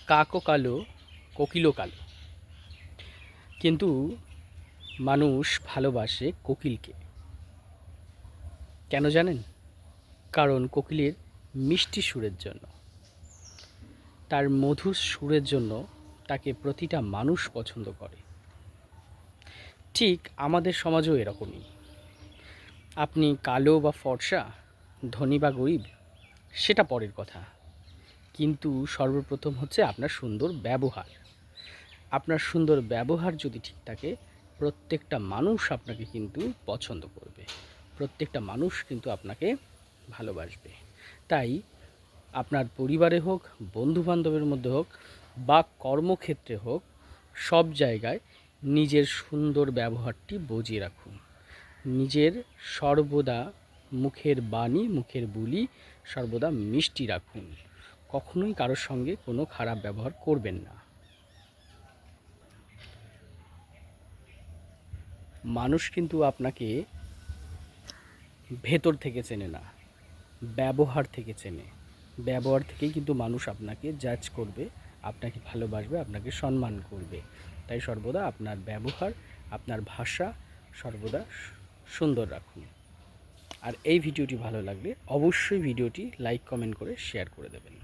কাকও কালো, কোকিলও কালো, কিন্তু মানুষ ভালোবাসে কোকিলকে। কেন জানেন? কারণ কোকিলের মিষ্টি সুরের জন্য, তার মধুর সুরের জন্য তাকে প্রতিটা মানুষ পছন্দ করে। ঠিক আমাদের সমাজও এরকমই। আপনি কালো বা ফর্সা, ধনী বা গরিব, সেটা পরের কথা, কিন্তু সর্বপ্রথম হচ্ছে আপনার সুন্দর ব্যবহার। আপনার সুন্দর ব্যবহার যদি ঠিক থাকে, প্রত্যেকটা মানুষ আপনাকে কিন্তু পছন্দ করবে, প্রত্যেকটা মানুষ কিন্তু আপনাকে ভালোবাসবে। তাই আপনার পরিবারে হোক, বন্ধুবান্ধবের মধ্যে হোক বা কর্মক্ষেত্রে হোক, সব জায়গায় নিজের সুন্দর ব্যবহারটি বজিয়ে রাখুন। নিজের সর্বদা মুখের বাণী, মুখের বুলি সর্বদা মিষ্টি রাখুন। কখনোই কারোর সঙ্গে কোনো খারাপ ব্যবহার করবেন না। মানুষ কিন্তু আপনাকে ভেতর থেকে চেনে না, ব্যবহার থেকে চেনে। ব্যবহার থেকেই কিন্তু মানুষ আপনাকে জাজ করবে, আপনাকে ভালোবাসবে, আপনাকে সম্মান করবে। তাই সর্বদা আপনার ব্যবহার, আপনার ভাষা সর্বদা সুন্দর রাখুন। আর এই ভিডিওটি ভালো লাগলে অবশ্যই ভিডিওটি লাইক, কমেন্ট করে শেয়ার করে দেবেন।